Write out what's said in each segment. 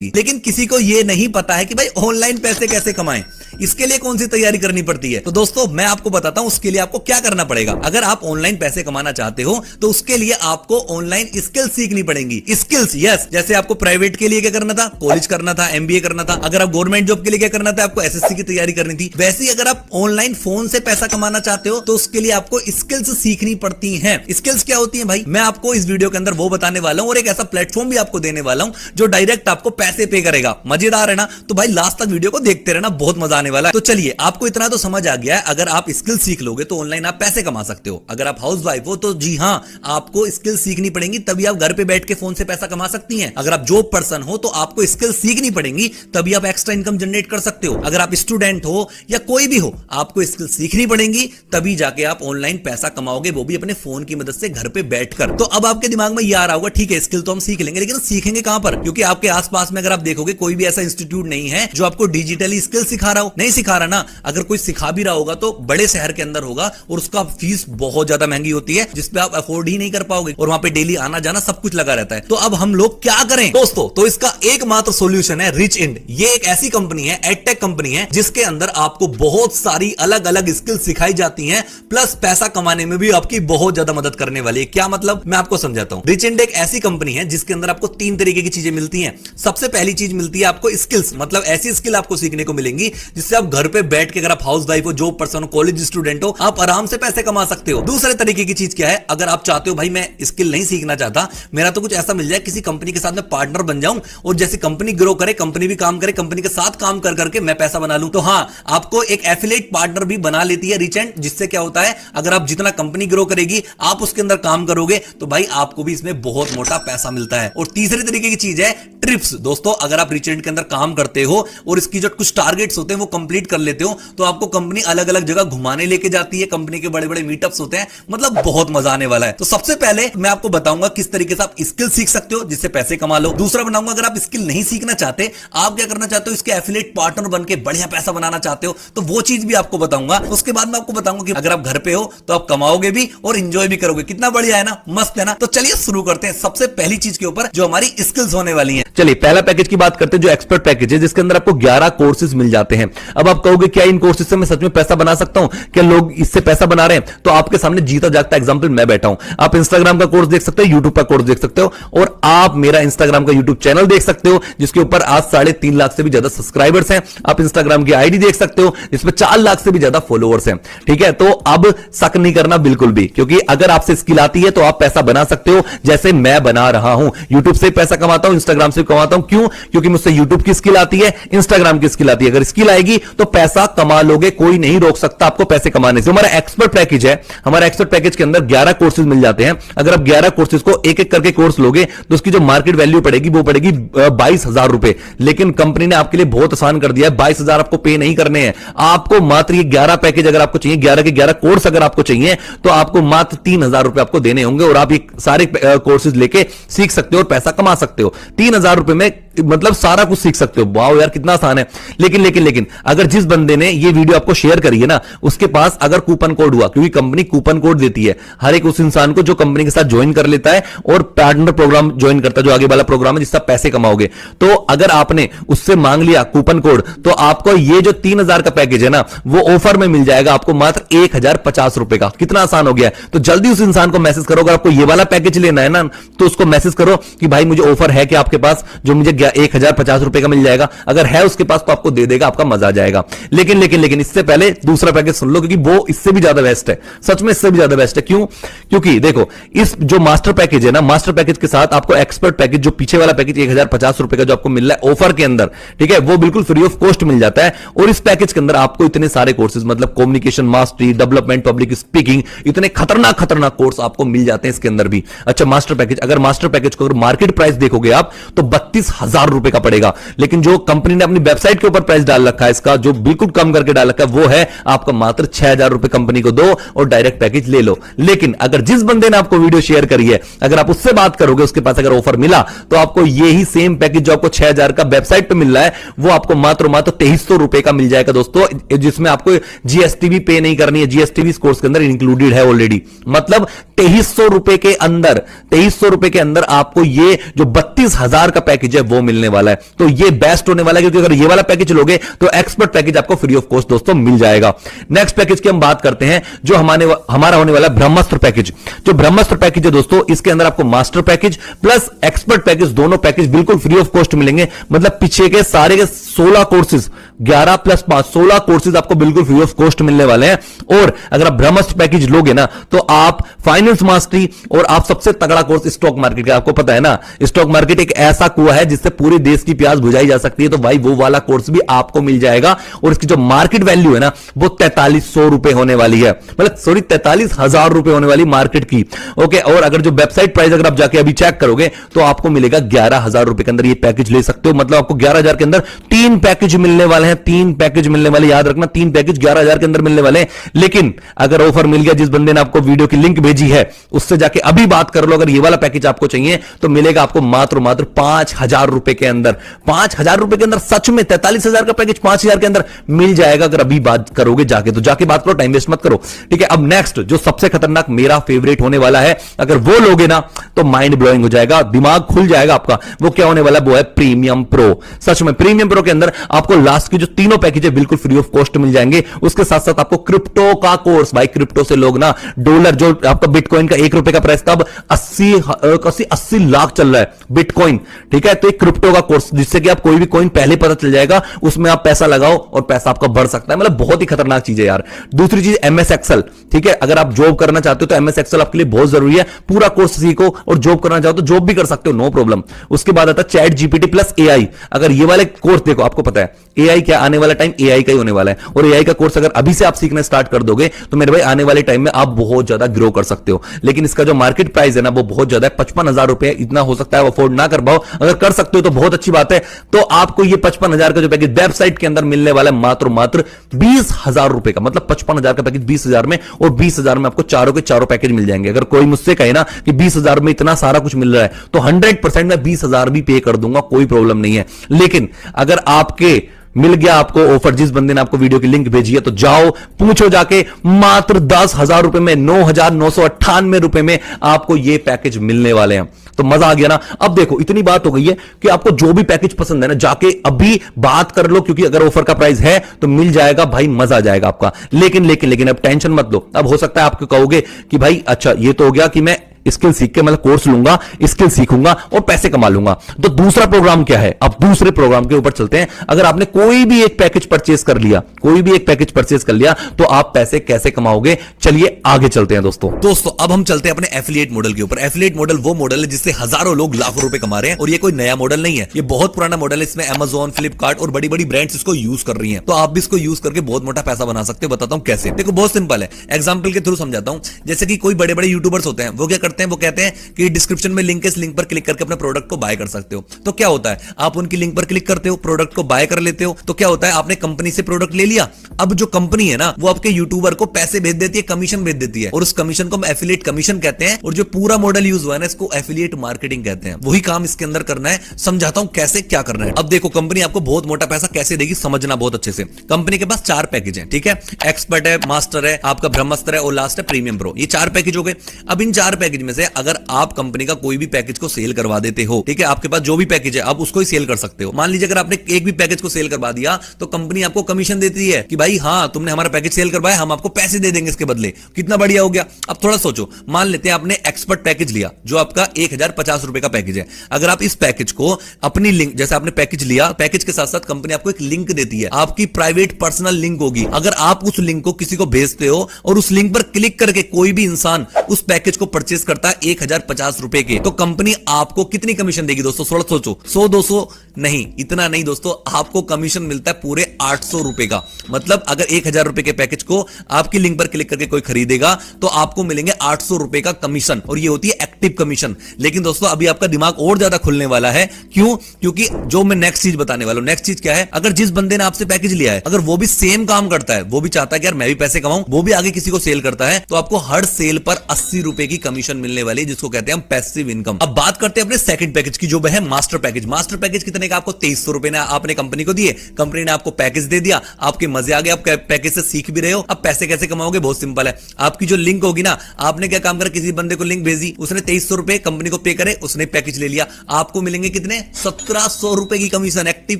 लेकिन किसी को यह नहीं पता है कि भाई ऑनलाइन पैसे कैसे कमाएं, इसके लिए कौन सी तैयारी करनी पड़ती है। तो दोस्तों मैं आपको बताता हूं उसके लिए आपको क्या करना पड़ेगा। अगर आप ऑनलाइन पैसे कमाना चाहते हो तो उसके लिए आपको ऑनलाइन स्किल्स सीखनी पड़ेंगी। स्किल्स, यस, जैसे आपको प्राइवेट के लिए क्या करना था, कॉलेज करना था, एमबीए करना था। अगर आप गवर्नमेंट जॉब के लिए क्या करना था, आपको एसएससी की तैयारी करनी थी। वैसे ही अगर आप ऑनलाइन फोन से पैसा कमाना चाहते हो तो उसके लिए आपको स्किल्स सीखनी पड़ती हैं। स्किल्स क्या होती हैं भाई, मैं आपको इस वीडियो के अंदर वो बताने वाला हूं और एक ऐसा प्लेटफॉर्म भी आपको देने वाला हूं जो डायरेक्ट आपको पैसे पे करेगा। मजेदार है ना? तो भाई लास्ट तक वीडियो को देखते रहना, बहुत मजा आने वाला है। तो चलिए, आपको इतना तो समझ आ गया है, अगर आप स्किल सीख लोगे तो ऑनलाइन आप पैसे कमा सकते हो। अगर आप हाउसवाइफ हो तो जी हां, आपको स्किल सीखनी पड़ेंगी, तभी आप घर पे बैठ के फोन से पैसा कमा सकती हैं। अगर आप जॉब पर्सन हो तो आपको स्किल सीखनी पड़ेंगी, तभी आप एक्स्ट्रा इनकम जनरेट कर सकते हो। अगर आप स्टूडेंट हो या कोई भी हो, आपको स्किल सीखनी पड़ेंगी, तभी जाके आप ऑनलाइन पैसा कमाओगे, वो भी अपने फोन की मदद से घर पे बैठकर। तो अब आपके दिमाग में यह आ रहा होगा, ठीक है स्किल तो हम सीख लेंगे, लेकिन सीखेंगे कहां पर? क्योंकि आपके आसपास में अगर आप देखोगे कोई भी ऐसा इंस्टीट्यूट नहीं है जो आपको डिजिटली स्किल सिखा रहा हो। नहीं सिखा रहा ना, अगर कोई सिखा भी रहा होगा तो बड़े शहर के अंदर होगा और उसका फीस बहुत ज्यादा महंगी होती है, जिसपे आप अफोर्ड ही नहीं कर पाओगे, और वहां पे डेली आना जाना सब कुछ लगा रहता है। तो अब हम लोग क्या करें दोस्तों? तो इसका एकमात्र सॉल्यूशन है रिचइंड। ये एक ऐसी कंपनी है, एडटेक कंपनी है, जिसके अंदर आपको बहुत सारी अलग अलग स्किल सिखाई जाती हैं, प्लस पैसा कमाने में भी आपकी बहुत ज्यादा मदद करने वाली है। क्या मतलब, मैं आपको समझाता हूं। रिचइंड एक ऐसी कंपनी है जिसके अंदर आपको 3 तरीके की चीजें मिलती हैं। सबसे पहली चीज मिलती है आपको स्किल्स, मतलब ऐसी स्किल आपको सीखने को मिलेंगी जिससे आप घर पे बैठ के, अगर आप हाउस वाइफ हो, जॉब पर्सन हो, कॉलेज स्टूडेंट हो, आप आराम से पैसे कमा सकते हो। दूसरे तरीके की चीज क्या है, अगर आप चाहते हो भाई मैं स्किल नहीं सीखना चाहता, मेरा तो कुछ ऐसा मिल जाए, किसी कंपनी के साथ मैं पार्टनर बन जाऊं और जैसे कंपनी ग्रो करे, कंपनी भी काम करे, कंपनी के साथ काम कर करके मैं पैसा बना लूं। तो हां, आपको एक एफिलिएट पार्टनर भी बना लेती है रिचइंड, जिससे क्या होता है, अगर आप जितना कंपनी ग्रो करेगी, आप उसके अंदर काम करोगे, तो भाई आपको भी इसमें बहुत मोटा पैसा मिलता है। और तीसरे तरीके की चीज है ट्रिप्स। दोस्तों अगर आप रिचइंड के अंदर काम करते हो और इसकी जो कुछ टारगेट्स होते हैं वो कंप्लीट कर लेते हो, तो आपको कंपनी अलग अलग जगह घुमाने लेके जाती है, कंपनी के बड़े बड़े मीटअप्स होते हैं, मतलब बहुत मजा आने वाला है। तो सबसे पहले मैं आपको बताऊंगा किस तरीके से आप स्किल सीख सकते हो जिससे पैसे कमा लो। दूसरा बनाऊंगा, अगर आप स्किल नहीं सीखना चाहते, आप क्या करना चाहते हो, इसके एफिलिएट पार्टनर बनके बढ़िया पैसा बनाना चाहते हो, तो वो चीज भी आपको बताऊंगा। उसके बाद मैं आपको बताऊंगा कि अगर आप घर पे हो तो आप कमाओगे भी और एंजॉय भी करोगे। कितना बढ़िया है ना, मस्त है ना? तो चलिए शुरू करते हैं सबसे पहली चीज के ऊपर जो हमारी स्किल्स होने वाली है। चलिए पहला पैकेज की बात करते हैं, जो एक्सपर्ट पैकेज है, जिसके अंदर आपको 11 कोर्सेज मिल जाते हैं। अब आप कहोगे क्या इन कोर्सेज से मैं सच में पैसा बना सकता हूं? क्या लोग इससे पैसा बना रहे हैं? तो आपके सामने जीता जागता एग्जांपल मैं बैठा हूं। आप इंस्टाग्राम का कोर्स देख सकते हो, यूट्यूब का कोर्स देख सकते हो, और आप मेरा इंस्टाग्राम का यूट्यूब चैनल देख सकते हो जिसके ऊपर आज 3.5 लाख से भी ज्यादा सब्सक्राइबर्स हैं। आप इंस्टाग्राम की आईडी देख सकते हो जिसमें 4 लाख से भी ज्यादा फॉलोअर्स हैं। ठीक है, तो अब शक नहीं करना बिल्कुल भी, क्योंकि अगर आपसे स्किल आती है तो आप पैसा बना सकते हो, जैसे मैं बना रहा हूं। यूट्यूब से पैसा कमाता हूं, इंस्टाग्राम से कमाता हूं। क्यों? क्योंकि मुझसे यूट्यूब की स्किल आती है, इंस्टाग्राम की स्किल आती है। अगर स्किल आएगी तो पैसा कमा लोगे, कोई नहीं रोक सकता आपको पैसे कमाने से। हमारा एक्सपर्ट पैकेज है, हमारा एक्सपर्ट पैकेज के अंदर 11 कोर्सेज मिल जाते हैं। अगर आप 11 कोर्सेज को एक एक करके कोर्स लोगे तो उसकी जो मार्केट वैल्यू पड़ेगी वो पड़ेगी 22,000 रुपए। लेकिन कंपनी ने आपके लिए बहुत आसान कर दिया है, 22,000 आपको पे नहीं करने हैं। आपको मात्र ये 11 पैकेज अगर आपको चाहिए, 11 के 11 कोर्स अगर आपको चाहिए, तो आपको मात्र 3,000 रुपए आपको देने होंगे और आप ये सारे कोर्सेज लेके सीख सकते हो और पैसा कमा सकते हो। 3,000 रुपए में मतलब सारा कुछ सीख सकते हो। वाओ यार, कितना आसान है। लेकिन अगर जिस बंदे ने ये वीडियो आपको शेयर करी है ना, उसके पास अगर कूपन कोड हुआ, क्योंकि कंपनी कूपन कोड देती है हर एक उस इंसान को जो कंपनी के साथ ज्वाइन कर लेता है और पार्टनर प्रोग्राम ज्वाइन करता है, जो आगे वाला प्रोग्राम है जिससे पैसे कमाओगे। तो अगर आपने उससे मांग लिया कूपन कोड, तो आपको ये जो 3,000 का पैकेज है ना, वो ऑफर में मिल जाएगा आपको मात्र 1,050 रुपए का। कितना आसान हो गया है। तो जल्दी उस इंसान को मैसेज करो, अगर आपको ये वाला पैकेज लेना है ना, तो उसको मैसेज करो कि भाई मुझे ऑफर है कि आपके पास जो मुझे 1,050 रुपए का मिल जाएगा। अगर है उसके पास तो आपको दे देगा, आपका मजा आ जाएगा। लेकिन इससे पहले दूसरा पैकेज सुन लो, क्योंकि वो इससे भी ज्यादा बेस्ट है। सच में इससे भी ज्यादा बेस्ट है। क्यों? क्योंकि देखो, इस जो मास्टर पैकेज है ना, मास्टर पैकेज के साथ आपको एक्सपर्ट पैकेज, जो पीछे वाला पैकेज 1,050 रुपए का जो आपको मिल रहा है ऑफर के अंदर, ठीक है, वो बिल्कुल फ्री ऑफ कॉस्ट मिल जाता है। और इस पैकेज के अंदर आपको इतने सारे कोर्सेज, मतलब communication mastery, development, public speaking, इतने खतरनाक कोर्स आपको मिल जाते हैं इसके अंदर भी। अच्छा, मास्टर पैकेज, अगर मास्टर पैकेज को अगर मार्केट प्राइस देखोगे आप तो 32,000 रुपए का पड़ेगा। लेकिन जो कंपनी ने अपनी वेबसाइट के ऊपर प्राइस डाल रखा है प्राइस का जो बिल्कुल कम करके डाल रखा है वो है आपका मात्र 6,000 रुपए कंपनी को दो और डायरेक्ट पैकेज ले लो। लेकिन अगर जिस बंदे ने आपको वीडियो शेयर करी है, अगर आप उससे बात करोगे, उसके पास अगर ऑफर मिला, तो आपको यही सेम पैकेज जो आपको 6,000 का वेबसाइट पे मिल रहा है वो आपको मात्र 2300 रुपए का मिल जाएगा दोस्तों, जिसमें आपको जीएसटी भी पे नहीं करनी है। जीएसटी भी इस कोर्स के अंदर इंक्लूडेड है ऑलरेडी। मतलब 2300 रुपए के अंदर, 2300 रुपए के अंदर आपको ये जो 32,000 का पैकेज है वो मिलने वाला है। तो ये बेस्ट होने वाला है, क्योंकि अगर ये वाला पैकेज लोगे तो एक्सपर्ट पैकेज आपको फ्री ऑफ कॉस्ट दोस्तों मिल जाएगा। नेक्स्ट पैकेज की हम बात करते हैं जो हमारा होने वाला ब्रह्मास्त्र पैकेज। जो ब्रह्मास्त्र पैकेज है दोस्तों, इसके अंदर आपको master package plus expert package दोनों पैकेज बिल्कुल फ्री ऑफ कॉस्ट मिलेंगे। मतलब पीछे के सारे के 16 कोर्सेज, 11 प्लस 5 16 कोर्सेज आपको बिल्कुल फ्री ऑफ कॉस्ट मिलने वाले हैं। और अगर आप ब्रह्मास्त्र पैकेज लोगे ना तो आप फाइनेंस मास्टरी और आप सबसे तगड़ा कोर्स स्टॉक मार्केट का, आपको पता है ना स्टॉक मार्केट एक ऐसा कुआं है जिससे पूरे देश की प्यास बुझाई जा सकती है, तो भाई वो वाला कोर्स भी आपको मिल जाएगा। और इसकी जो मार्केट वैल्यू है ना वो 4300 रुपए होने वाली है, मतलब सॉरी 43,000 रुपए होने वाली मार्केट की। ओके, और अगर जो वेबसाइट प्राइस अगर आप जाके अभी चेक करोगे तो आपको मिलेगा 11,000 रुपए के अंदर ये पैकेज ले सकते हो। मतलब आपको 11,000 के अंदर 3 पैकेज मिलने वाले हैं, 3 पैकेज मिलने वाले, याद रखना 3 पैकेज 11,000 के अंदर मिलने वाले हैं। लेकिन अगर ऑफर मिल गया, जिस बंदे ने आपको वीडियो की लिंक भेजी है उससे जाके अभी बात कर लो, अगर ये वाला पैकेज आपको चाहिए तो मिलेगा आपको मात्र 5,000 रुपए के अंदर। 5,000 रुपए के अंदर सच में 43,000 का पैकेज 5,000 के अंदर मिल जाएगा। अगर अभी बात करोगे जाके तो जाके बात करो, टाइम वेस्ट मत करो। ठीक है, अब नेक्स्ट जो सबसे खतरनाक मेरा फेवरेट होने वाला है, अगर वो लोगे ना तो माइंड ब्लोइंग हो जाएगा, दिमाग खुल जाएगा आपका। वो क्या होने वाला है? वो है प्रीमियम प्रो। सच में प्रीमियम प्रो के अंदर आपको लास्ट की जो तीनों पैकेज है बिल्कुल फ्री ऑफ कॉस्ट मिल जाएंगे। उसके साथ साथ आपको क्रिप्टो का कोर्स, भाई क्रिप्टो से लोग ना डॉलर, जो आपका बिटकॉइन का 1 रुपए का प्राइस कब 80 लाख चल रहा है बिटकॉइन। ठीक है, तो एक क्रिप्टो का कोर्स जिससे कि आप कोई भी कॉइन पहले पता चल जाएगा, उसमें आप पैसा लगाओ और पैसा आपका बढ़ सकता है। मतलब बहुत ही खतरनाक चीज है यार। दूसरी चीज एमएस एक्सेल। ठीक है, अगर आप जॉब करना चाहते हो तो एमएस एक्सेल आपके लिए बहुत जरूरी है। पूरा कोर्स सीखो और जॉब करना चाहो तो जॉब भी कर सकते हो, नो प्रॉब्लम। उसके बाद आता है चैट जीपीटी प्लस एआई। अगर ये वाले कोर्स देखो, आपको पता है एआई क्या, आने वाला टाइम एआई का ही होने वाला है। और एआई का कोर्स अगर अभी से आप सीखना स्टार्ट कर दोगे तो मेरे भाई आने वाले टाइम में आप बहुत ज्यादा ग्रो कर सकते हो। लेकिन इसका जो मार्केट प्राइस है ना वो बहुत ज्यादा है, 55,000 रुपए। इतना हो सकता है अफोर्ड ना कर पाओ, अगर कर सकते हो तो बहुत अच्छी बात है। तो आपको ये 55,000 का जो पैकेज वेबसाइट के अंदर मिलने वाला है मात्र 20,000 रुपए का। मतलब 55,000 का पैकेज 20,000 में, और 20,000 में आपको चारों के चारों पैकेज मिल जाएंगे। अगर कोई मुझसे कहे ना कि 20,000 में इतना सारा कुछ मिल रहा है तो 100% मैं 20,000 भी पे कर दूंगा, कोई प्रॉब्लम नहीं है। लेकिन अगर आपके मिल गया आपको ऑफर, जिस बंदे ने आपको वीडियो की लिंक भेजी है, तो जाओ पूछो जाके, मात्र 10,000 रुपए में, 9,998 रुपए में आपको ये पैकेज मिलने वाले हैं। तो मजा आ गया ना। अब देखो इतनी बात हो गई है कि आपको जो भी पैकेज पसंद है ना जाके अभी बात कर लो, क्योंकि अगर ऑफर का प्राइस है तो मिल जाएगा भाई, मजा आ जाएगा आपका। लेकिन अब टेंशन मत लो। अब हो सकता है आपको कहोगे कि भाई अच्छा ये तो हो गया कि मैं स्किल सीख के, मतलब कोर्स लूंगा, स्किल सीखूंगा और पैसे कमा लूंगा, तो दूसरा प्रोग्राम क्या है? अब दूसरे प्रोग्राम के ऊपर चलते हैं। अगर आपने कोई भी एक पैकेज परचेस कर लिया, तो आप पैसे कैसे कमाओगे, चलिए आगे चलते हैं दोस्तों। अब हम चलते हैं अपने एफिलिएट मॉडल के ऊपर। एफिलिएट मॉडल वो मॉडल है जिससे हजारों लोग लाखों रुपए कमा रहे हैं, और ये कोई नया मॉडल नहीं है, ये बहुत पुराना मॉडल है। इसमें Amazon, फ्लिपकार्ट और बड़ी बड़ी ब्रांड्स इसको यूज कर रही हैं। तो आप भी इसको यूज करके बहुत मोटा पैसा बना सकते हो। बताता हूं कैसे। देखो बहुत सिंपल है, एग्जांपल के थ्रू समझाता हूं। जैसे कि कोई बड़े बड़े यूट्यूबर्स होते हैं, वो क्या करते हैं, वो कहते हैं कि डिस्क्रिप्शन में लिंक है, इस लिंक पर क्लिक करके अपने प्रोडक्ट को बाय कर सकते हो। तो क्या होता है, आप उनकी लिंक पर क्लिक करते हो, प्रोडक्ट को बाय कर लेते हो। तो क्या होता है, आपने कंपनी से प्रोडक्ट ले लिया। अब जो कंपनी है ना वो आपके यूट्यूबर को पैसे भेज देती है, कमीशन भेज देती है, और उस कमीशन को हम एफिलिएट कमीशन कहते हैं। और जो पूरा मॉडल यूज हुआ है ना, इसको एफिलिएट मार्केटिंग कहते हैं। वही काम इसके अंदर करना है। समझाता हूं कैसे क्या करना है। अब देखो कंपनी आपको बहुत मोटा पैसा कैसे देगी, समझना बहुत अच्छे से। कंपनी के पास 4 पैकेज है, ठीक है। एक्सपर्ट है, मास्टर है, आपका ब्रह्मास्त्र है और लास्ट है प्रीमियम प्रो। ये 4 पैकेज हो गए। अब इन 4 पैकेज में से अगर आप कंपनी का कोई भी पैकेज को सेल करवा देते हो, ठीक है, आपके पास जो भी पैकेज है आप उसको ही सेल कर सकते हो। मान लीजिए अगर आपने एक भी पैकेज को सेल करवा दिया तो कंपनी आपको कमीशन देती है कि भाई हाँ तुमने हमारा पैकेज सेल करवाया, हम आपको पैसे दे देंगे इसके बदले। कितना बढ़िया हो गया। अब थोड़ा सोचो, मान लेते हैं आपने एक्सपर्ट पैकेज लिया जो आपका 1,050 रुपए का पैकेज है। अगर आप इस पैकेज को अपनी लिंक, जैसे आपने पैकेज लिया, पैकेज के साथ साथ कंपनी आपको एक लिंक देती है, आपकी प्राइवेट पर्सनल लिंक होगी। अगर आप उस लिंक को किसी को भेजते हो और उस लिंक पर क्लिक करके कोई भी इंसान उस पैकेज को परचेस करता है 1,050 रुपए के, तो कंपनी आपको कितनी कमीशन देगी दोस्तों? थोड़ा सोचो, 100-200 नहीं, इतना नहीं दोस्तों, आपको कमीशन मिलता है पूरे 800 रुपए का। मतलब अगर 1000 रुपए के पैकेज को आपकी लिंक पर क्लिक करके कोई खरीदेगा तो आपको मिलेंगे 800 रुपए का कमीशन, और ये होती है एक्टिव कमीशन। लेकिन दोस्तों अभी आपका दिमाग और ज्यादा खुलने वाला है। क्यों? क्योंकि जो मैं नेक्स्ट चीज बताने वाला हूं, नेक्स्ट चीज क्या है, अगर जिस बंदे ने आपसे पैकेज लिया है, अगर वो भी सेम काम करता है, वो भी चाहता है कि यार मैं भी पैसे कमाऊं, वो भी आगे किसी को सेल करता है, तो आपको हर सेल पर 80 रुपए की कमीशन मिलने वाली है, जिसको कहते हैं हम पैसिव इनकम। अब बात करते हैं अपने सेकंड पैकेज की, जो है मास्टर पैकेज। मास्टर पैकेज कितने का? आपको 2300 रुपए ने आपने कंपनी को दिए, कंपनी ने आपको पैकेज दे दिया, आपके मजे आ गए, आप पैकेज से सीख भी रहे हो। अब पैसे कैसे कमाओगे? बहुत सिंपल है। आपकी जो लिंक होगी ना, आपने क्या काम करा, किसी बंदे को लिंक भेजी, उसने 2300 रुपए कंपनी को पे करे, उसने पैकेज ले लिया, आपको मिलेंगे कितने? 1700 रुपए की कमीशन। एक्टिव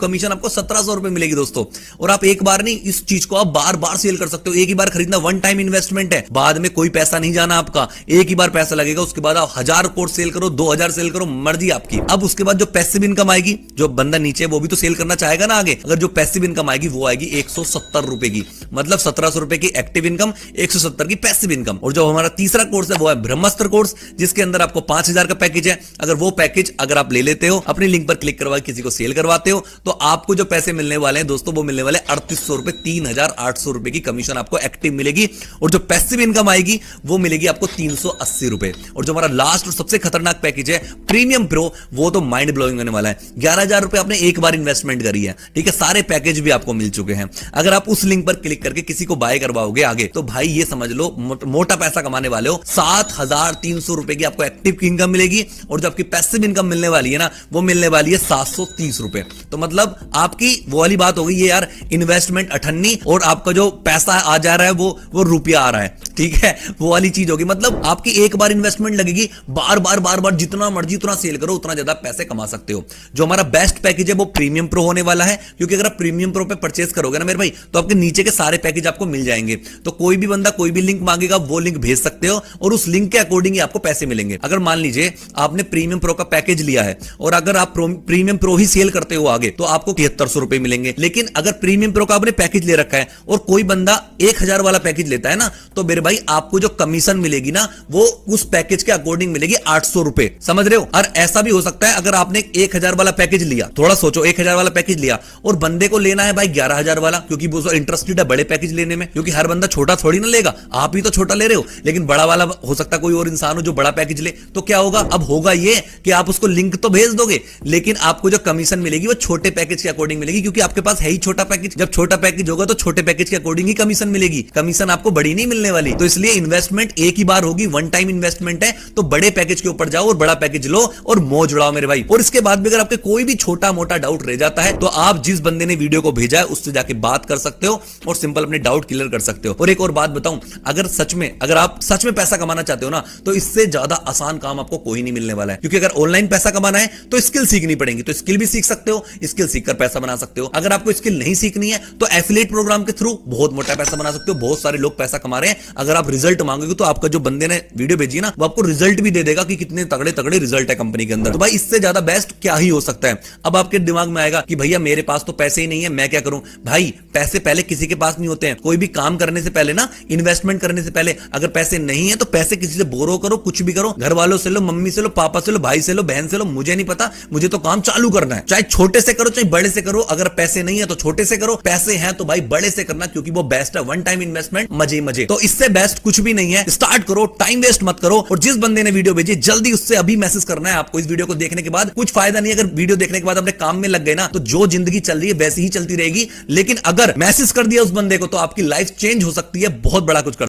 कमीशन आपको 1700 रुपए मिलेगी दोस्तों। और आप एक बार नहीं, इस चीज को आप बार बार सेल कर सकते हो। एक ही बार खरीदना, वन टाइम इन्वेस्टमेंट है, बाद में कोई पैसा नहीं जाना आपका, एक ही बार पैसा लगेगा। उसके बाद आप 1000 कोर्स सेल करो, 2000 सेल करो, मर्जी आपकी। अब उसके बाद जो पैसिव इनकम आएगी, जो बंदा नीचे वो भी तो सेल करना चाहेगा ना आगे, अगर जो पैसिव इनकम आएगी वो आएगी 170 रुपए की। मतलब 1700 रुपए की एक्टिव इनकम, 170 की पैसिव इनकम। और जो हमारा तीसरा कोर्स है वो है ब्रह्मास्त्र कोर्स, जिसके अंदर आपको 5000 का पैकेज है। अगर वो पैकेज अगर आप ले लेते हो, अपनी लिंक पर क्लिक करवा किसी को सेल करवाते हो, तो आपको जो पैसे मिलने वाले हैं दोस्तों, वो मिलने वाले 3800 रुपए, 3800 रुपए की कमीशन आपको एक्टिव मिलेगी। और जो पैसिव इनकम आएगी वो मिलेगी आपको 380 रुपए। और जो हमारा लास्ट और सबसे खतरनाक पैकेज है प्रीमियम प्रो, वो तो माइंड ब्लोइंग होने वाला है। 11000 रुपए आपने एक बार इन्वेस्टमेंट करी है, ठीक है, सारे पैकेज भी आपको मिल चुके हैं। अगर आप उस लिंक पर क्लिक करके किसी को बाय करवाओगे आगे, तो भाई ये समझ लो मोटा पैसा कमाने वाले हो। 7300 रुपए की आपको एक्टिव इनकम मिलेगी, और जो आपकी पैसिव इनकम मिलने वाली है ना, वो मिलने वाली है 730 रुपए। तो मतलब आपकी वो वाली बात हो गई है यार, इन्वेस्टमेंट 98 और आपका जो पैसा आ जा रहा है वो रुपया आ रहा है, ठीक है, वो वाली चीज होगी। मतलब आपकी एक बार इन्वेस्टमेंट लगेगी, बार बार जितना मर्जी उतना सेल करो, उतना ज्यादा पैसे कमा सकते हो। जो हमारा बेस्ट पैकेज है वो प्रीमियम प्रो होने वाला है, क्योंकि अगर आप प्रीमियम प्रो पे परचेस करोगे ना मेरे भाई, तो आपके नीचे के सारे पैकेज आपको मिल जाएंगे। तो कोई भी बंदा कोई भी लिंक मांगेगा, वो लिंक भेज सकते हो, और उस लिंक के अकॉर्डिंग ही आपको पैसे मिलेंगे। अगर मान लीजिए आपने प्रीमियम प्रो का पैकेज लिया है, और अगर आप प्रीमियम प्रो ही सेल करते हो आगे, तो आपको 7300 रुपए मिलेंगे। लेकिन अगर प्रीमियम प्रो का आपने पैकेज ले रखा है और कोई बंदा 1000 वाला पैकेज लेता है ना, तो मेरे भाई आपको जो कमीशन मिलेगी ना, वो उस पैकेज के अकॉर्डिंग मिलेगी 800 रुपए। समझ रहे हो? और ऐसा भी हो सकता है अगर आपने 1000 वाला पैकेज लिया, थोड़ा सोचो, 1000 वाला पैकेज लिया और बंदे को लेना है भाई 11000 वाला, क्योंकि वो इंटरेस्टेड है बड़े पैकेज लेने में, क्योंकि हर बंदा छोटा थोड़ी ना लेगा, आप ही तो छोटा ले रहे हो, लेकिन बड़ा वाला हो सकता है कोई और इंसान हो जो बड़ा पैकेज ले। तो क्या होगा? अब होगा ये कि आप उसको लिंक तो भेज दोगे, लेकिन आपको जो कमीशन मिलेगी वो छोटे पैकेज के अकॉर्डिंग मिलेगी, क्योंकि आपके पास है ही छोटा पैकेज। जब छोटा पैकेज होगा तो छोटे पैकेज के अकॉर्डिंग ही कमीशन मिलेगी, कमीशन आपको बड़ी नहीं मिलने वाली। तो इसलिए इन्वेस्टमेंट एक ही बार होगी, वन टाइम इन्वेस्टमेंट है, तो बड़े पैकेज के ऊपर जाओ और बड़ा पैकेज लो और मौज उड़ाओ मेरे भाई। और इसके बाद भी अगर आपके कोई भी छोटा मोटा डाउट रह जाता है, तो आप जिस बंदे ने वीडियो को भेजा है उससे जाके बात कर सकते हो और सिंपल अपने डाउट क्लियर कर सकते हो। और एक और बात बताऊं, अगर आप सच में पैसा कमाना चाहते हो ना, तो इससे ज्यादा आसान काम आपको कोई नहीं मिलने वाला है। क्योंकि अगर ऑनलाइन पैसा कमाना है तो स्किल सीखनी पड़ेगी, तो स्किल भी सीख सकते हो, स्किल सीखकर पैसा बना सकते हो। अगर आपको स्किल नहीं सीखनी है तो एफिलिएट प्रोग्राम के थ्रू बहुत मोटा पैसा बना सकते हो। बहुत सारे लोग पैसा कमा रहे हैं। अगर आप रिजल्ट मांगोगे तो आपका जो बंदे ने वीडियो भेजी ना, वो आपको रिजल्ट भी दे देगा कि कितने तगड़े तगड़े रिजल्ट है कंपनी के अंदर। तो भाई इससे ज्यादा बेस्ट क्या ही हो सकता है। अब आपके दिमाग में आएगा कि भैया मेरे पास तो पैसे ही नहीं है, मैं क्या करूं? भाई पैसे पहले किसी के पास नहीं होते हैं। कोई भी काम करने से पहले ना, इन्वेस्टमेंट करने से पहले अगर पैसे नहीं है तो पैसे किसी से बोरो करो, कुछ भी करो, घर वालों से लो, मम्मी से लो, पापा से लो, भाई से लो, बहन से लो, मुझे नहीं पता, मुझे तो काम चालू करना है। चाहे छोटे से करो चाहे बड़े से करो, अगर पैसे नहीं है तो छोटे से करो, पैसे हैं तो भाई बड़े से करना, क्योंकि वो बेस्ट है। वन टाइम इन्वेस्टमेंट, मजे मजे। तो इससे बेस्ट कुछ भी नहीं है। स्टार्ट करो, टाइम वेस्ट मत करो। और जिस बंदे ने वीडियो भेजी जल्दी उससे अभी मैसेज करना है आपको। इस वीडियो को देखने के बाद कुछ फायदा नहीं, अगर वीडियो देखने के बाद अपने काम में लग गए ना, तो जो जिंदगी चल रही है वैसी ही चलती रहेगी। लेकिन अगर मैसेज कर दिया उस बंदे को, तो आपकी लाइफ चेंज हो सकती है, बहुत बड़ा कुछ कर